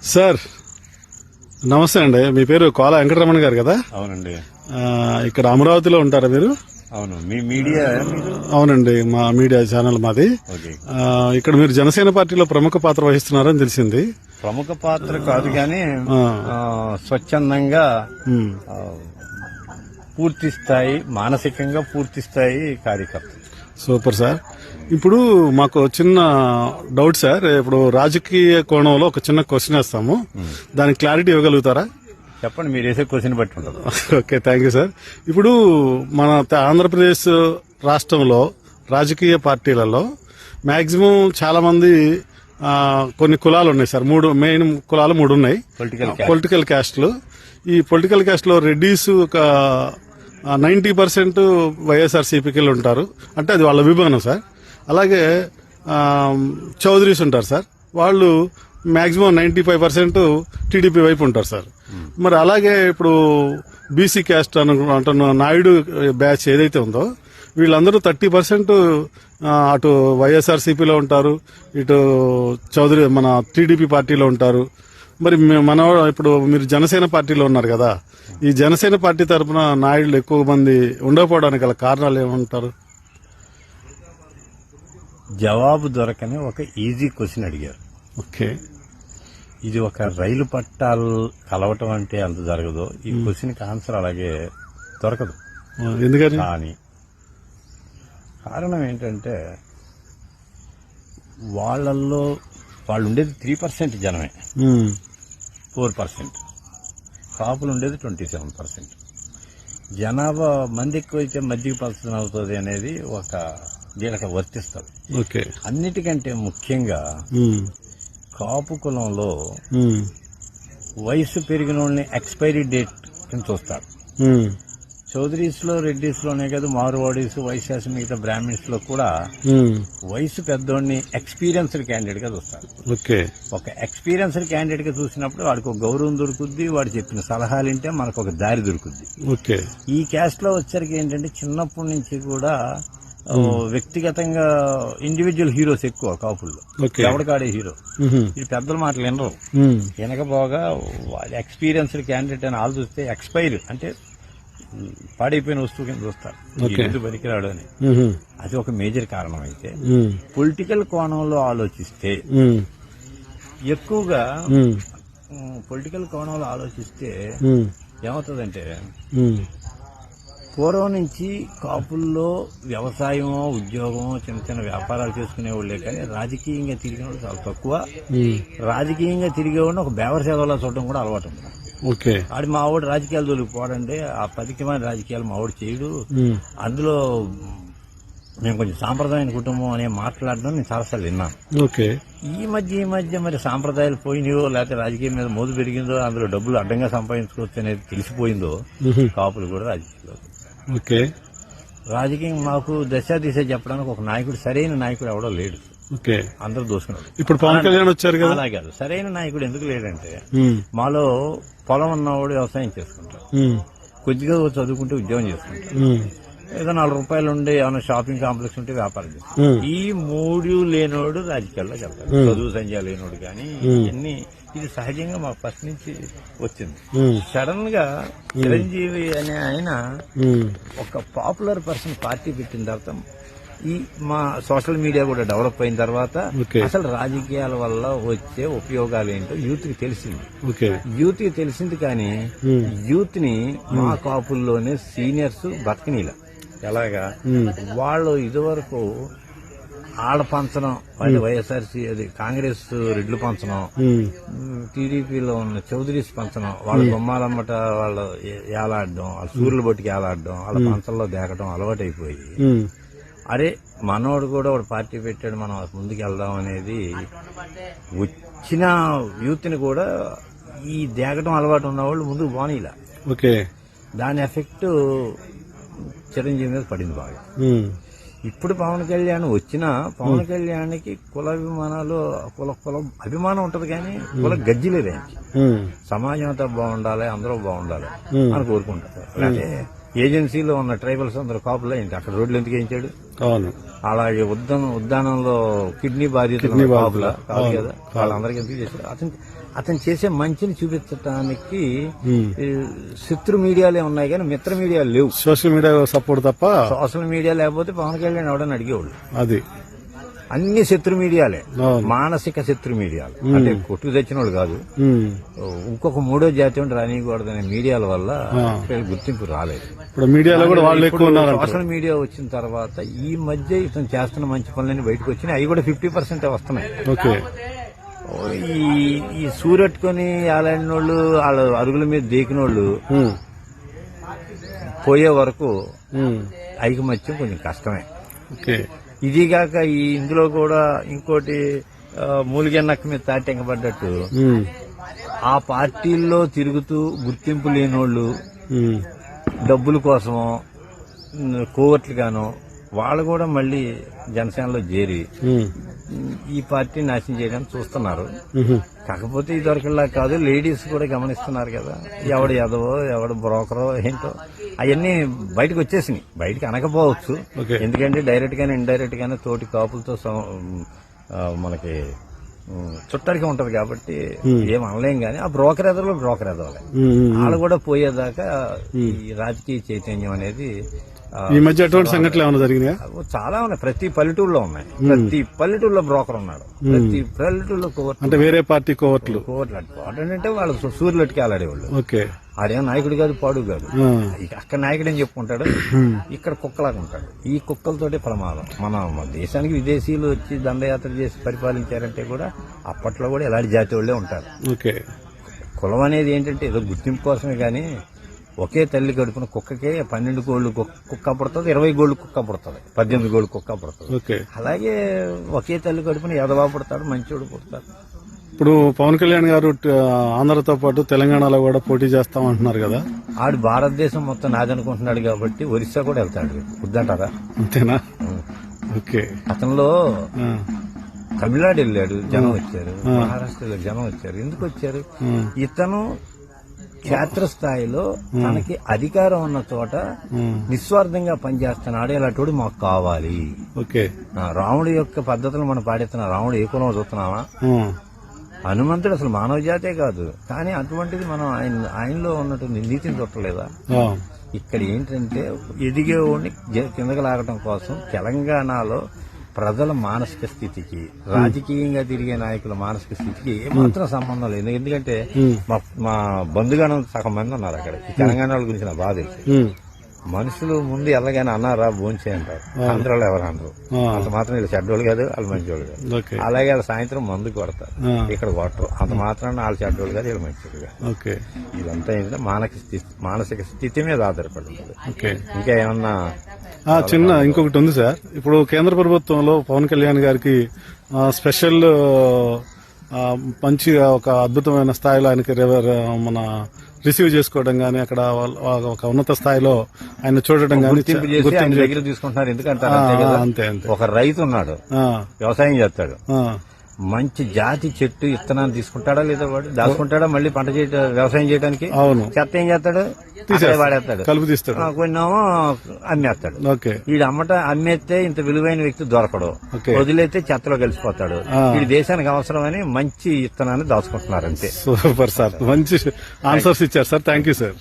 Sir నమస్తే అండి. మీ పేరు కోల వెంకటరమణ గారు కదా? అవునండి. ఇక్కడ అమరావతిలో ఉంటారా మీరు? అవును. మీ మీడియా? అవునండి, మా మీడియా ఛానల్ మాది. ఇక్కడ మీరు జనసేన పార్టీలో ప్రముఖ పాత్ర వహిస్తున్నారని తెలిసింది. ప్రముఖ పాత్ర కాదు కానీ స్వచ్ఛందంగా పూర్తి స్థాయి, మానసికంగా పూర్తి స్థాయి కార్యకర్త. Super sir. ఇప్పుడు మాకు చిన్న డౌట్ సార్. ఇప్పుడు రాజకీయ కోణంలో ఒక చిన్న క్వశ్చన్ వేస్తాము, దానికి క్లారిటీ ఇవ్వగలుగుతారా? చెప్పండి, మీరు వేసే క్వశ్చన్ బట్టి ఉంటుంది. Okay, thank you sir. ఇప్పుడు మన ఆంధ్రప్రదేశ్ రాష్ట్రంలో రాజకీయ పార్టీలలో మాక్సిమం చాలా మంది కొన్ని కులాలు ఉన్నాయి సార్. మెయిన్ కులాలు మూడు ఉన్నాయి, పొలిటికల్ క్యాస్ట్లు. ఈ పొలిటికల్ క్యాస్ట్ లో రెడ్డిస్ ఒక 90% వైఎస్ఆర్సీపీకి ఉంటారు, అంటే అది వాళ్ళ విభాగం సార్. అలాగే చౌదరీస్ ఉంటారు సార్, వాళ్ళు మాక్సిమం 95% టీడీపీ వైపు ఉంటారు సార్. మరి అలాగే ఇప్పుడు బీసీ క్యాస్ట్ అంటున్న నాయుడు బ్యాచ్ ఏదైతే ఉందో వీళ్ళందరూ 30% అటు వైఎస్ఆర్సీపీలో ఉంటారు, ఇటు చౌదరి మన టీడీపీ పార్టీలో ఉంటారు. మరి ఇప్పుడు మీరు జనసేన పార్టీలో ఉన్నారు కదా, ఈ జనసేన పార్టీ తరఫున నాయుడులు ఎక్కువ మంది ఉండకపోవడానికి గల కారణాలు ఏమంటారు? జవాబు దొరకని ఒక ఈజీ క్వశ్చన్ అడిగారు. ఓకే, ఇది ఒక రైలు పట్టాలు కలవటం అంటే అంత జరగదు. ఈ క్వశ్చన్ కి ఆన్సర్ అలాగే దొరకదు. ఎందుకని? కానీ కారణం ఏంటంటే వాళ్ళు ఉండేది 3% జనమే, 4%. కాపులు ఉండేది 27%. జనాభా మంది ఎక్కువైతే మధ్యకి పంచడం అవుతుంది అనేది ఒక వీళ్ళకి వర్తిస్తుంది. ఓకే, అన్నిటికంటే ముఖ్యంగా కాపు కులంలో వయసు పెరిగిన వాళ్ళని ఎక్స్పైరీ డేట్ కింద చూస్తారు. చౌదరీస్ లో, రెడ్డిస్ లోనే కాదు, మార్వాడీస్, వైశ్యాస్, మిగతా బ్రాహ్మిన్స్ లో కూడా వయసు పెద్దోడిని ఎక్స్పీరియన్స్డ్ క్యాండిడేట్ గా చూస్తారు. ఒక ఎక్స్పీరియన్స్డ్ క్యాండిడేట్ గా చూసినప్పుడు వాడికి ఒక గౌరవం దొరుకుద్ది, వాడు చెప్పిన సలహాలు వింటే మనకు ఒక దారి దొరుకుద్ది. ఈ క్యాస్ట్ లో వచ్చరికి ఏంటంటే చిన్నప్పటి నుంచి కూడా వ్యక్తిగతంగా ఇండివిజువల్ హీరోస్ ఎక్కువ కాపుల్లో, ఎవరికాడే హీరో. ఇది పెద్దల మాటలు వినరు, వినకపోగా ఎక్స్పీరియన్స్డ్ క్యాండిడేట్ అని ఆలోచిస్తే ఎక్స్పైర్ అంటే పాడైపోయిన వస్తువు కింద చూస్తారు, ఎందుకు పనికిరాడు అని. అది ఒక మేజర్ కారణం. అయితే పొలిటికల్ కోణంలో ఆలోచిస్తే ఎక్కువగా పొలిటికల్ కోణంలో ఆలోచిస్తే ఏమవుతుందంటే పూర్వం నుంచి కాపుల్లో వ్యవసాయమో, ఉద్యోగమో, చిన్న చిన్న వ్యాపారాలు చేసుకునే వాళ్ళే కానీ రాజకీయంగా తిరిగిన వాళ్ళు చాలా తక్కువ. రాజకీయంగా తిరిగేవాడిని ఒక బేవర్ సేవలా చూడడం కూడా అలవాటు ఉంది. ఆడి మా ఆవిడ రాజకీయాలు తొలిగిపోవడండి, ఆ పదికమైన రాజకీయాలు మా ఆవిడ చేయడు. అందులో మేము కొంచెం సాంప్రదాయమైన కుటుంబం అనే మాట్లాడడం నేను చాలాసార్లు విన్నాను. ఈ మధ్య మరి సాంప్రదాయాలు పోయినాయో, లేకపోతే రాజకీయం మీద మోజు పెరిగిందో, అందులో డబ్బులు అడ్డంగా సంపాదించుకోవచ్చు అనేది తెలిసిపోయిందో కాపులు కూడా రాజకీయాలు. రాజకీయం మాకు దిశ చెప్పడానికి ఒక నాయకుడు, సరైన నాయకుడు ఎవడో లేడు. అందరూ దోసుకున్నారు. ఇప్పుడు పవన్ కళ్యాణ్ వచ్చారు కదా, అలా కాదు. సరైన నాయకుడు ఎందుకు లేడంటే మాలో పొలం ఉన్నవాడు వ్యవసాయం చేసుకుంటారు, కొద్దిగా చదువుకుంటే ఉద్యోగం చేసుకుంటారు, ఏదో 4 రూపాయలు ఉండే ఏమైనా షాపింగ్ కాంప్లెక్స్ ఉంటే వ్యాపారం చేస్తారు. ఈ 3 లేనోడు రాజకీయాల్లో చెప్తారు. చదువు సంధ్య లేనోడు కానీ ఇవన్నీ ఇది సహజంగా మా ఫస్ట్ నుంచి వచ్చింది. సడన్ గా చిరంజీవి అనే ఆయన ఒక పాపులర్ పర్సన్ పార్టీ పెట్టిన తర్వాత ఈ మా సోషల్ మీడియా కూడా డెవలప్ అయిన తర్వాత అసలు రాజకీయాల వల్ల వచ్చే ఉపయోగాలు ఏంటో యూత్ కి తెలిసింది. యూత్ కి తెలిసింది కానీ యూత్ ని మా కాపుల్లోనే సీనియర్స్ బతకనీలా. ఎలాగా వాళ్ళు ఇదివరకు ఆడ పంచడం, వైఎస్ఆర్సీ అది కాంగ్రెస్ రెడ్లు పంచడం, టీడీపీలో ఉన్న చౌదరీస్ పంచడం, వాళ్ళ బొమ్మాలమ్మట వాళ్ళు ఏలాడడం, వాళ్ళ సూర్యుల బొట్టికి ఏలాడడం, వాళ్ళ పంచంలో దేకడం అలవాటైపోయి అరే మనోడు కూడా ఒక పార్టీ పెట్టాడు, మనం ముందుకు వెళ్దాం అనేది వచ్చిన యూత్ ని కూడా ఈ దేకటం అలవాటు ఉన్న వాళ్ళు ముందుకు పోనీలా. దాని ఎఫెక్ట్ చిరంజీవి మీద పడింది బాగా. ఇప్పుడు పవన్ కళ్యాణ్ వచ్చినా పవన్ కళ్యాణ్కి కుల అభిమానాలు, కుల అభిమానం ఉంటది కానీ కుల గజ్జిలేదే. సమాజం అంతా బాగుండాలి, అందరూ బాగుండాలి అని కోరుకుంటారు. అలాగే ఏజెన్సీలో ఉన్న ట్రైబల్స్ అందరూ కాపులు అయింది. అక్కడ రోడ్లు ఎందుకు వేయించాడు? అవును. అలాగే ఉద్దానంలో కిడ్నీ బాధితులు కాపుల కాదు కదా, వాళ్ళందరికీ ఎందుకు చేశాడు? అతను చేసే మంచిని చూపించడానికి శత్రు మీడియాలే ఉన్నాయి కానీ మిత్ర మీడియాలు లేవు. సోషల్ మీడియా సపోర్ట్ తప్ప. సోషల్ మీడియా లేకపోతే పవన్ కళ్యాణ్ ఎవడని అడిగేవాళ్ళు. అది అన్ని శత్రు మీడియాలే, అవును. మానసిక శత్రు మీడియాలు. అంటే కొట్టుకు తెచ్చిన వాళ్ళు కాదు. ఇంకొక మూడో జాతి ఉంటే రానియకూడదనే మీడియాల వల్ల గుర్తింపు రాలేదు. ఇప్పుడు మీడియాలో కూడా వాళ్ళు ఎక్కువ ఉన్నారు. సోషల్ మీడియా వచ్చిన తర్వాత ఈ మధ్య ఇతను చేస్తున్న మంచి పనులన్నీ బయటకు వచ్చినాయి. అవి కూడా 50% వస్తున్నాయి. ఓకే. ఈ సూరెట్టుకొని ఆలాడిన వాళ్ళు, వాళ్ళ అరుగుల మీద దేకినోళ్ళు పోయే వరకు ఐకమత్యం కొంచెం కష్టమే. ఓకే. ఇదిగాక ఇందులో కూడా ఇంకోటి మూలిగెన్నక్క మీద తాటెంకబడ్డట్టు ఆ పార్టీల్లో తిరుగుతూ గుర్తింపు లేనోళ్ళు డబ్బుల కోసమో కోవట్లుగానో వాళ్ళు కూడా మళ్ళీ జనసేనలో చేరి ఈ పార్టీ నాశనం చేయడానికి చూస్తున్నారు. కాకపోతే ఇదివరకులా కాదు, లేడీస్ కూడా గమనిస్తున్నారు కదా, ఎవడు ఎదవో ఎవడు బ్రోకరో ఏంటో అవన్నీ బయటకు వచ్చేసినాయి. బయటకు అనకపోవచ్చు, ఎందుకంటే డైరెక్ట్ గానే ఇండైరెక్ట్ గానే తోటి కాపులతో మనకి చుట్టరిగా ఉంటది కాబట్టి ఏం అనలేం గానీ ఆ బ్రోకర్ ఎదవలు వాళ్ళు కూడా పోయేదాకా ఈ రాజకీయ చైతన్యం అనేది ఈ మధ్య అటువంటి సంఘటనలు ఏమైనా జరిగినాయా? చాలా ఉన్నాయి. ప్రతి పల్లెటూరులో ఉన్నాయి. ప్రతి పల్లెటూరులో బ్రోకర్ ఉన్నాడు. ప్రతి పల్లెటూరులో కోవర్ట్, అంటే వేరే పార్టీ కోవర్ట్లు అంటే వాళ్ళు సూర్యులెట్టుకి ఆలాడేవాళ్ళు. ఓకే. ఆడేం నాయకుడు కాదు, పాడు కాదు. అక్కడ నాయకుడు ఏం చెప్పుకుంటాడు, ఇక్కడ కుక్కలాగా ఉంటాడు. ఈ కుక్కలతోటే ప్రమాదం. మన దేశానికి విదేశీయులు వచ్చి దండయాత్ర చేసి పరిపాలించారంటే కూడా అప్పట్లో కూడా ఎలాంటి జాతి వాళ్ళే ఉంటారు. ఓకే. కులం అనేది ఏంటంటే ఏదో గుర్తింపు కోసమే గానీ ఒకే తల్లి గడుపున కుక్కకే 12 గోళ్లు కుక్క పుడుతుంది, 20 గోళ్లు కుక్క పుడుతుంది, 18 గోళ్లు కుక్క పుడుతుంది. అలాగే ఒకే తల్లి గడుపున ఎదవా పుడతాడు, మంచోడు పుడతాడు. ఇప్పుడు పవన్ కళ్యాణ్ గారు ఆంధ్రతో పాటు తెలంగాణలో కూడా పోటీ చేస్తామంటున్నారు కదా. ఆడు భారతదేశం మొత్తం నాదనుకుంటున్నాడు కాబట్టి ఒరిస్సా కూడా వెళ్తాడు. వద్దంటారా? అంతేనా? ఓకే. అతనిలో తమిళనాడు వెళ్ళాడు, జనం వచ్చారు. మహారాష్ట్రలో జనం వచ్చారు. ఎందుకు వచ్చారు? ఇతను క్షేత్రస్థాయిలో తనకి అధికారం ఉన్న చోట నిస్వార్థంగా పనిచేస్తున్నాడు. ఇలాంటి మాకు కావాలి. ఓకే. రాముడి యొక్క పద్ధతులు మనం పాడేస్తున్నా. రాముడు ఏ కులం చూస్తున్నావా? హనుమంతుడు అసలు మానవ జాతే కాదు. కానీ అటువంటిది మనం ఆయనలో ఉన్నటువంటి నీతిని చుట్టలేదా? ఇక్కడ ఏంటంటే ఎదిగేవాడిని కిందకి లాగటం కోసం తెలంగాణలో ప్రజల మానసిక స్థితికి, రాజకీయంగా తిరిగే నాయకుల మానసిక స్థితికి ఏమాత్రం సంబంధం లేదు. ఎందుకంటే మా బంధుగానం సగం మంది ఉన్నారు అక్కడ. ఈ తెలంగాణ వాళ్ళ గురించి నాకు బాధ తెలుసు. మనుషులు ముందు ఎలాగైనా అన్నారా భోంచే అంటారు. ఆంధ్రాలో ఎవరు అనరు. అంత మాత్రం వీళ్ళు చెడ్డోళ్ళు కాదు, వాళ్ళు మంచోళ్ళు కాదు. అలాగే వాళ్ళు సాయంత్రం మందు కొడతారు, ఇక్కడ కొట్టరు. అంత మాత్రాన వాళ్ళు చెడ్డోళ్ళు కాదు, వీళ్ళు మంచోళ్ళు కాదు. ఇదంతా ఏంటంటే మానసిక స్థితి మీద ఆధారపడి ఉంటుంది. ఇంకా ఏమన్నా చిన్న ఇంకొకటి ఉంది సార్. ఇప్పుడు కేంద్ర ప్రభుత్వంలో పవన్ కళ్యాణ్ గారికి స్పెషల్ మంచిగా ఒక అద్భుతమైన స్థాయిలో ఆయనకి మన రిసీవ్ చేసుకోవడం గానీ, అక్కడ ఒక ఉన్నత స్థాయిలో ఆయన చూడటం గానీ దగ్గర తీసుకుంటున్నారు. ఎందుకంటే అంతే అంతే. ఒక రైతు ఉన్నాడు, వ్యవసాయం చేస్తాడు. మంచి జాతి చెట్టు విత్తనాన్ని తీసుకుంటాడా లేదా వాడు దాచుకుంటాడా మళ్ళీ పంట వ్యవసాయం చేయడానికి? అవును. చెత్త ఏం చేస్తాడు? వాడేస్తాడు, కలుపు తీస్తాడు, కొన్నేమో అమ్మేస్తాడు. వీడు అమ్మేస్తే ఇంత విలువైన వ్యక్తి దొరకడు, వదిలేస్తే చెత్తలో కలిసిపోతాడు. వీడి దేశానికి అవసరమని మంచి విత్తనాన్ని దాచుకుంటున్నారు అంతే. సూపర్ సార్, మంచి ఆన్సర్స్ ఇచ్చారు సార్. Thank you sir.